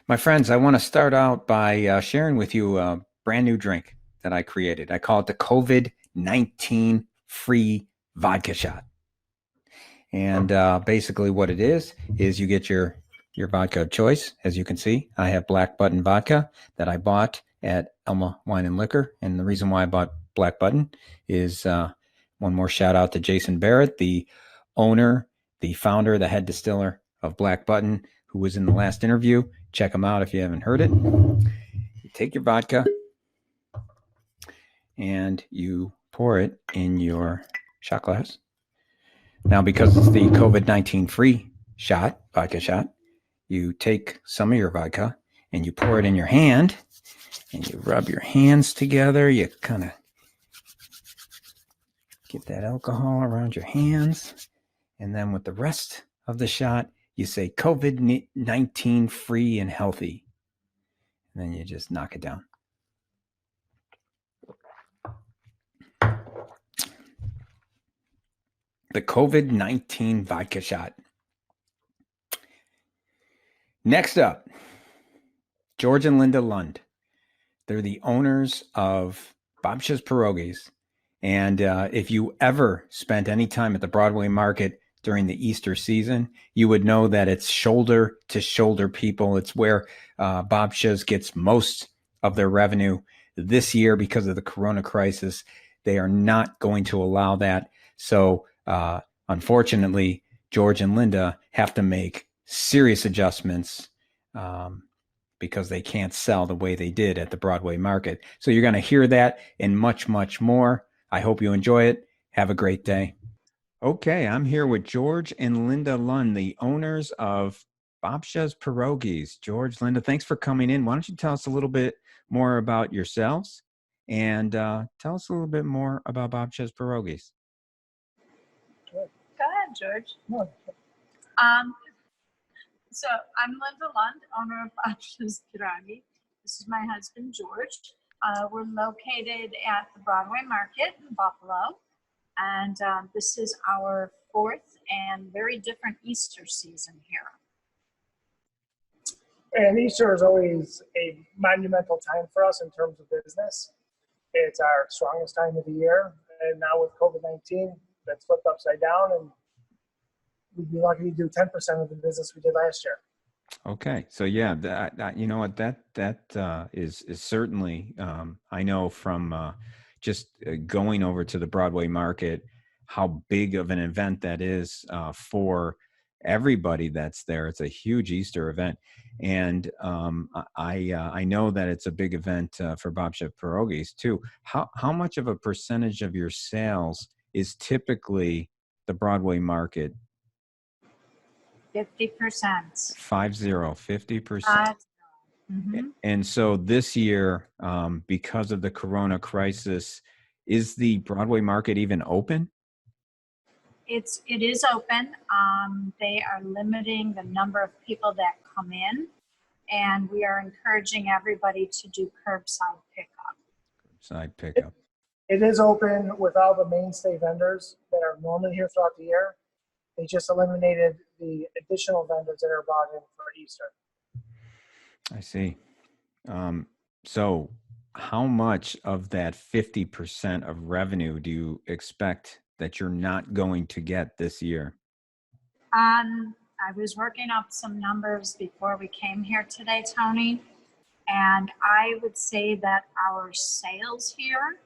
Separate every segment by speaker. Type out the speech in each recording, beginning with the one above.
Speaker 1: My friends, I want to start out by sharing with you a brand new drink that I created. I call it the COVID-19 free vodka shot. And basically, what it is you get your vodka of choice. As you can see, I have Black Button vodka that I bought at Elma Wine and Liquor. And the reason why I bought Black Button is one more shout out to Jason Barrett, the owner, the founder, the head distiller of Black Button, who was in the last interview. Check him out if you haven't heard it. You take your vodka and you pour it in your shot glass. Now, because it's the COVID-19 free vodka shot, you take some of your vodka and you pour it in your hand and you rub your hands together. You kind of get that alcohol around your hands. And then with the rest of the shot, you say COVID-19 free and healthy. And then you just knock it down. The COVID-19 vodka shot. Next up, George and Linda Lund. They're the owners of Bascia's Pierogies. And if you ever spent any time at the Broadway market during the Easter season, you would know that it's shoulder to shoulder people. It's where Bascia's gets most of their revenue. This year, because of the corona crisis, they are not going to allow that. So unfortunately, George and Linda have to make serious adjustments because they can't sell the way they did at the Broadway market. So you're going to hear that and much, much more. I hope you enjoy it. Have a great day. Okay, I'm here with George and Linda Lund, the owners of Bascia's Pierogies. George, Linda, thanks for coming in. Why don't you tell us a little bit more about yourselves and tell us a little bit more about Bascia's Pierogies.
Speaker 2: Go ahead, George. So I'm Linda Lund, owner of Bascia's Pierogi. This is my husband, George. We're located at the Broadway Market in Buffalo. And this is our fourth and very different Easter season here.
Speaker 3: And Easter is always a monumental time for us in terms of business. It's our strongest time of the year. And now with COVID-19, that's flipped upside down, and we'd be lucky to do 10% of the business we did last year.
Speaker 1: Okay, so yeah, that you know what, that is certainly I know from just going over to the Broadway market how big of an event that is for everybody that's there. It's a huge Easter event, and I know that it's a big event for Bascia Pierogies too. How much of a percentage of your sales is typically the Broadway market?
Speaker 2: 50%.
Speaker 1: 50%.
Speaker 2: Mm-hmm.
Speaker 1: And so this year, because of the corona crisis, is the Broadway market even open?
Speaker 2: It is open. They are limiting the number of people that come in, and we are encouraging everybody to do curbside pickup.
Speaker 1: Curbside pickup.
Speaker 3: It is open with all the mainstay vendors that are normally here throughout the year. They just eliminated the additional vendors that are brought in for Easter.
Speaker 1: I see. So how much of that 50% of revenue do you expect that you're not going to get this year?
Speaker 2: I was working up some numbers before we came here today, Tony, and I would say that our sales here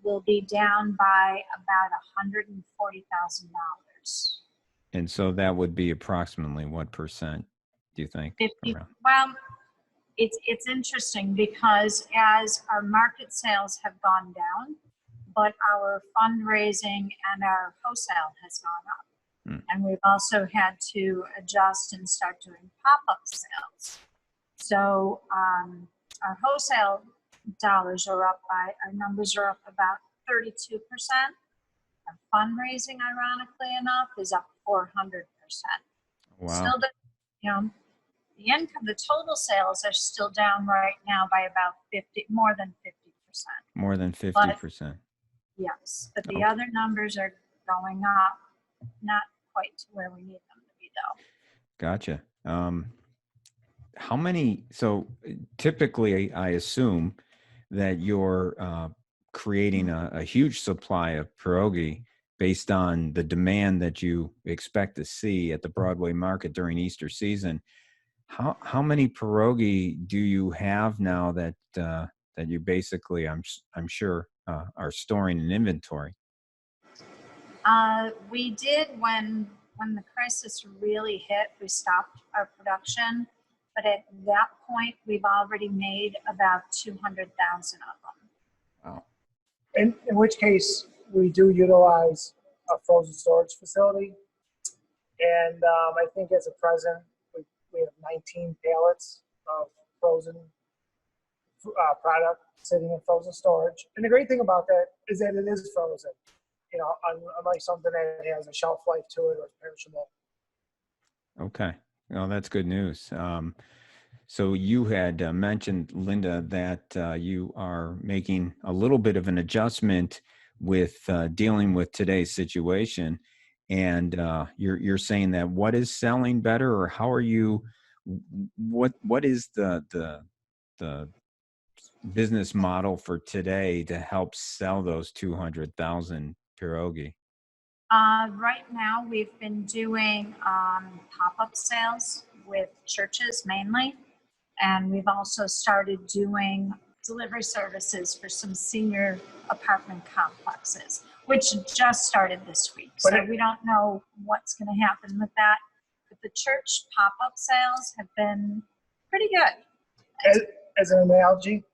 Speaker 2: will be down by about $140,000.
Speaker 1: And so that would be approximately what percent, do you think?
Speaker 2: 50.
Speaker 1: Around?
Speaker 2: Well, it's interesting because as our market sales have gone down, but our fundraising and our wholesale has gone up. And we've also had to adjust and start doing pop-up sales. So our wholesale dollars are up our numbers are up about 32%. Our fundraising, ironically enough, is up 400%.
Speaker 1: Wow.
Speaker 2: Still, the income, the total sales are still down right now by about more than 50%.
Speaker 1: More than 50%.
Speaker 2: Yes, but the other numbers are going up, not quite to where we need them to be, though.
Speaker 1: Gotcha. how many? So typically, I assume that you're creating a huge supply of pierogi based on the demand that you expect to see at the Broadway market during Easter season. How many pierogi do you have now that you basically, I'm sure, are storing in inventory?
Speaker 2: We did when the crisis really hit, we stopped our production, but at that point, we've already made about 200,000 of them.
Speaker 1: Wow.
Speaker 3: In which case, we do utilize a frozen storage facility. And I think as a present, we have 19 pallets of frozen product sitting in frozen storage. And the great thing about that is that it is frozen, you know, unlike something that has a shelf life to it or perishable.
Speaker 1: Okay. Well, that's good news. So you had mentioned, Linda, that you are making a little bit of an adjustment with dealing with today's situation, and you're saying that what is selling better, or how are you? What is the business model for today to help sell those 200,000 pierogi?
Speaker 2: Right now, we've been doing pop-up sales with churches mainly, and we've also started doing delivery services for some senior apartment complexes, which just started this week. So we don't know what's going to happen with that. But the church pop-up sales have been pretty good.
Speaker 3: As an analogy,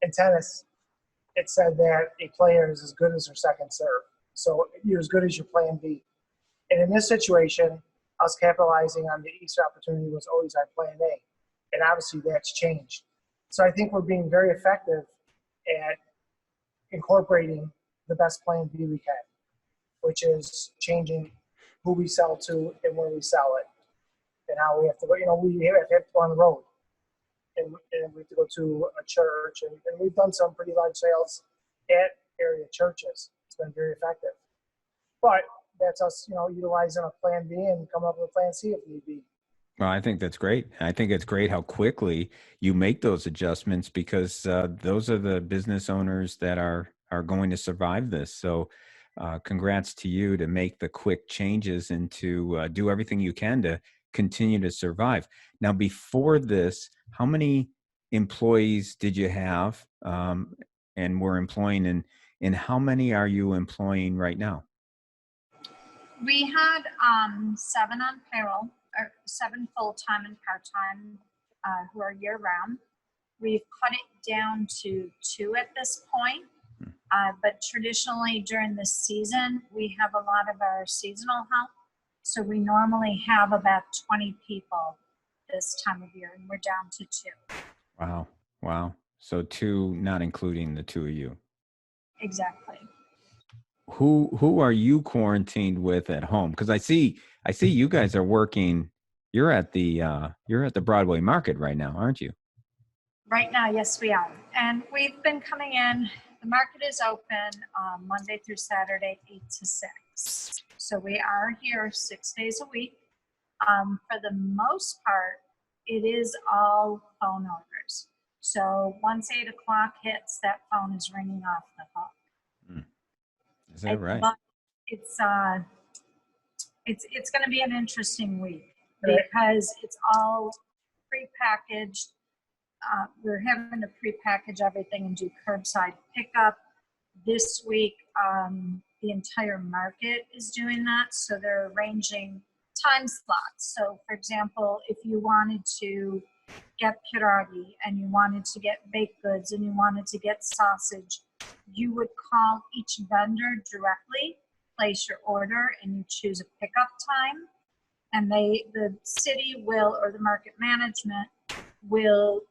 Speaker 3: in tennis, it said that a player is as good as their second serve. So you're as good as your plan B. And in this situation, us capitalizing on the Easter opportunity was always our plan A. And obviously that's changed. So I think we're being very effective at incorporating the best plan B we can, which is changing who we sell to and where we sell it and how we have to go. You know, we have to go on the road and we have to go to a church. And we've done some pretty large sales at area churches. It's been very effective. But that's us, you know, utilizing a plan B and come up with a plan C if need be.
Speaker 1: Well, I think that's great. I think it's great how quickly you make those adjustments, because those are the business owners that are going to survive this. So, congrats to you to make the quick changes and to do everything you can to continue to survive. Now, before this, how many employees did you have and were employing, and how many are you employing right now?
Speaker 2: We had 7 on payroll, or 7 full-time and part-time who are year-round. We've cut it down to 2 at this point, but traditionally during the season, we have a lot of our seasonal help. So we normally have about 20 people this time of year, and we're down to 2.
Speaker 1: Wow. Wow. So 2, not including the 2 of you.
Speaker 2: Exactly.
Speaker 1: Who are you quarantined with at home? Because I see you guys are working. You're at the Broadway market right now, aren't you?
Speaker 2: Right now, yes, we are. And we've been coming in. The market is open Monday through Saturday, 8 to 6. So we are here 6 days a week. For the most part, it is all phone orders. So once 8 o'clock hits, that phone is ringing off the hook.
Speaker 1: Is that right?
Speaker 2: But it's going to be an interesting week because it's all prepackaged. We're having to prepackage everything and do curbside pickup. This week, the entire market is doing that, so they're arranging time slots. So, for example, if you wanted to get pierogi and you wanted to get baked goods and you wanted to get sausage, you would call each vendor directly, place your order, and you choose a pickup time. And the city will, or the market management will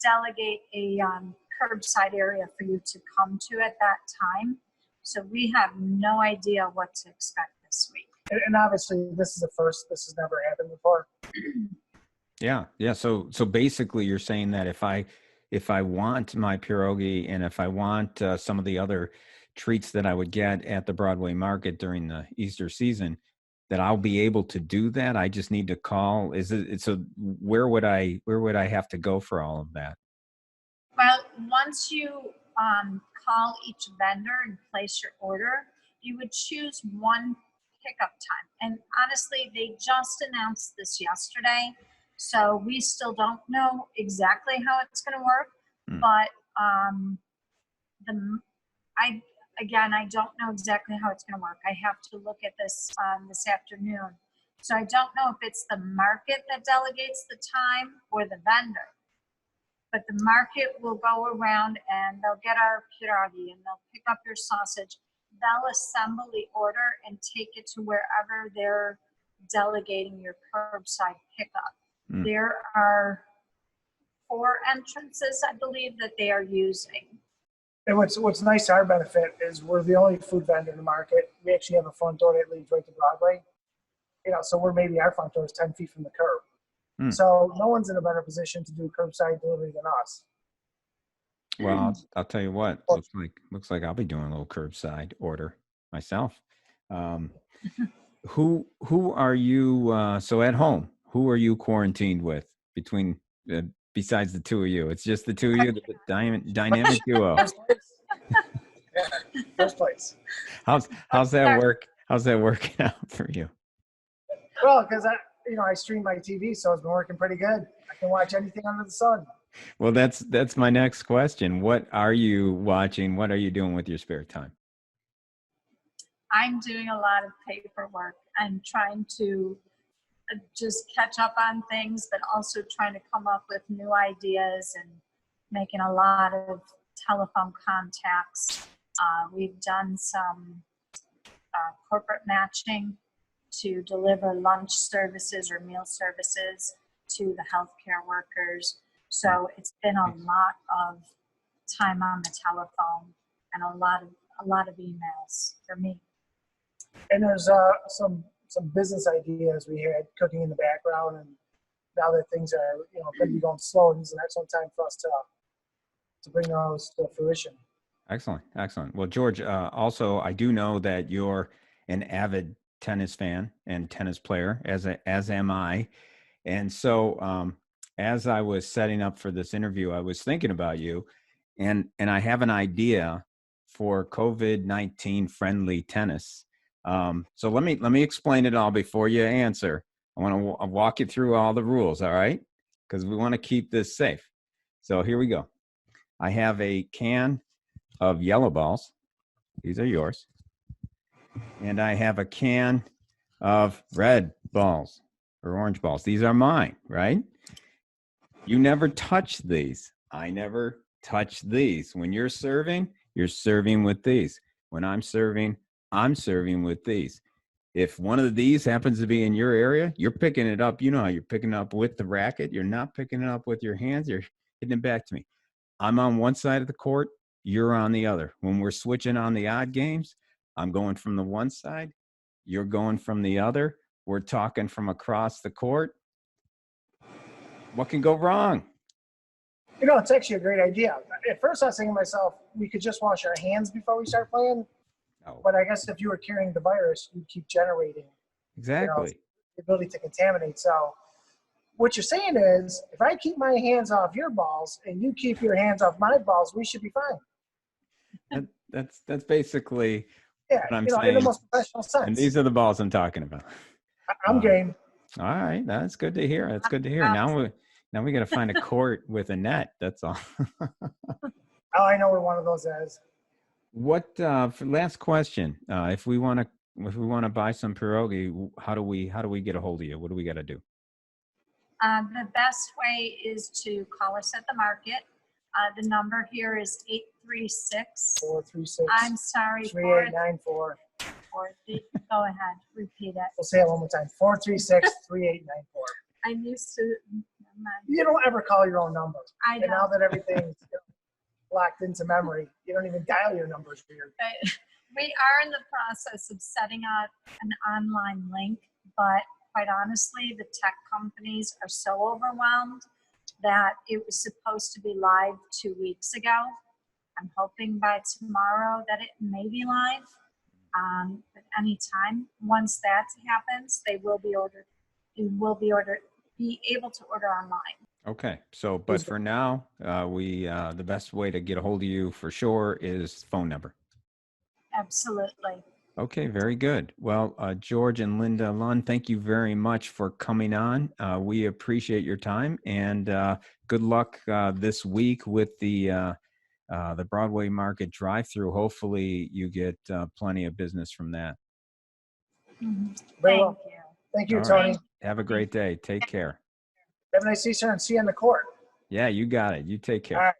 Speaker 2: delegate a curbside area for you to come to at that time. So we have no idea what to expect this week.
Speaker 3: And obviously, this is the first. This has never happened before.
Speaker 1: Yeah. So basically, you're saying that if I want my pierogi and if I want some of the other treats that I would get at the Broadway market during the Easter season, that I'll be able to do that? I just need to call. Is it so? Where would I have to go for all of that?
Speaker 2: Well, once you call each vendor and place your order, you would choose one pickup time. And honestly, they just announced this yesterday, so we still don't know exactly how it's going to work. But I don't know exactly how it's going to work. I have to look at this this afternoon. So I don't know if it's the market that delegates the time or the vendor. But the market will go around and they'll get our pierogi and they'll pick up your sausage. They'll assemble the order and take it to wherever they're delegating your curbside pickup. There are 4 entrances, I believe, that they are using.
Speaker 3: And what's nice to our benefit is we're the only food vendor in the market. We actually have a front door that leads right to Broadway. So our front door is 10 feet from the curb. So no one's in a better position to do curbside delivery than us.
Speaker 1: Well, I'll tell you what. Looks like I'll be doing a little curbside order myself. Who are you? So at home, who are you quarantined with between besides the two of you? It's just the two of you, the dynamic duo.
Speaker 3: First place.
Speaker 1: How's that work? How's that working out for you?
Speaker 3: Well, because I stream my TV, so it's been working pretty good. I can watch anything under the sun.
Speaker 1: Well, that's my next question. What are you watching? What are you doing with your spare time?
Speaker 2: I'm doing a lot of paperwork. I'm trying to just catch up on things, but also trying to come up with new ideas and making a lot of telephone contacts. We've done some corporate matching to deliver lunch services or meal services to the healthcare workers. So it's been a lot of time on the telephone and a lot of emails for me.
Speaker 3: And there's some business ideas we had cooking in the background, and now that things are going to be going slow, this is an excellent time for us to bring those to fruition.
Speaker 1: Excellent. Well, George, also I do know that you're an avid tennis fan and tennis player, as am I. And so as I was setting up for this interview, I was thinking about you, and I have an idea for COVID-19 friendly tennis. So let me explain it all before you answer. I want to walk you through all the rules, all right? Because we want to keep this safe. So here we go. I have a can of yellow balls. These are yours. And I have a can of red balls or orange balls. These are mine, right? You never touch these. I never touch these. When you're serving with these. When I'm serving with these. If one of these happens to be in your area, you're picking it up. You know how you're picking it up with the racket. You're not picking it up with your hands. You're hitting it back to me. I'm on one side of the court. You're on the other. When we're switching on the odd games, I'm going from the one side. You're going from the other. We're talking from across the court. What can go wrong?
Speaker 3: It's actually a great idea. At first, I was thinking to myself, we could just wash our hands before we start playing.
Speaker 1: No.
Speaker 3: But I guess if you were carrying the virus, you'd keep generating.
Speaker 1: Exactly.
Speaker 3: The ability to contaminate. So what you're saying is, if I keep my hands off your balls and you keep your hands off my balls, we should be fine.
Speaker 1: That's basically what I'm saying.
Speaker 3: In the most professional sense.
Speaker 1: And these are the balls I'm talking about.
Speaker 3: I'm game.
Speaker 1: All right, that's good to hear. Now we got to find a court with a net. That's all.
Speaker 3: I know where one of those is.
Speaker 1: What last question? If we want to buy some pierogi, how do we get a hold of you? What do we got to do?
Speaker 2: The best way is to call us at the market. The number here is 836. I'm sorry.
Speaker 3: 3894.
Speaker 2: Go ahead, repeat it.
Speaker 3: We'll say it one more time. 436-3894.
Speaker 2: I'm used to.
Speaker 3: You don't ever call your own number.
Speaker 2: I know.
Speaker 3: And now that everything's locked into memory, you don't even dial your numbers weird.
Speaker 2: We are in the process of setting up an online link, but quite honestly, the tech companies are so overwhelmed that it was supposed to be live 2 weeks ago. I'm hoping by tomorrow that it may be live. But anytime, once that happens, they will be ordered. You will be able to order online.
Speaker 1: Okay. So, but for now, the best way to get a hold of you for sure is phone number.
Speaker 2: Absolutely.
Speaker 1: Okay, very good. Well, George and Linda Lund, thank you very much for coming on. We appreciate your time, and good luck this week with the Broadway Market drive-through. Hopefully, you get plenty of business from that.
Speaker 3: Very well.
Speaker 2: Thank you.
Speaker 3: Thank you,
Speaker 1: All
Speaker 3: Tony.
Speaker 1: right. Have a great day. Take care.
Speaker 3: Have a nice Easter and see you in the court.
Speaker 1: Yeah, you got it. You take care.
Speaker 3: All right.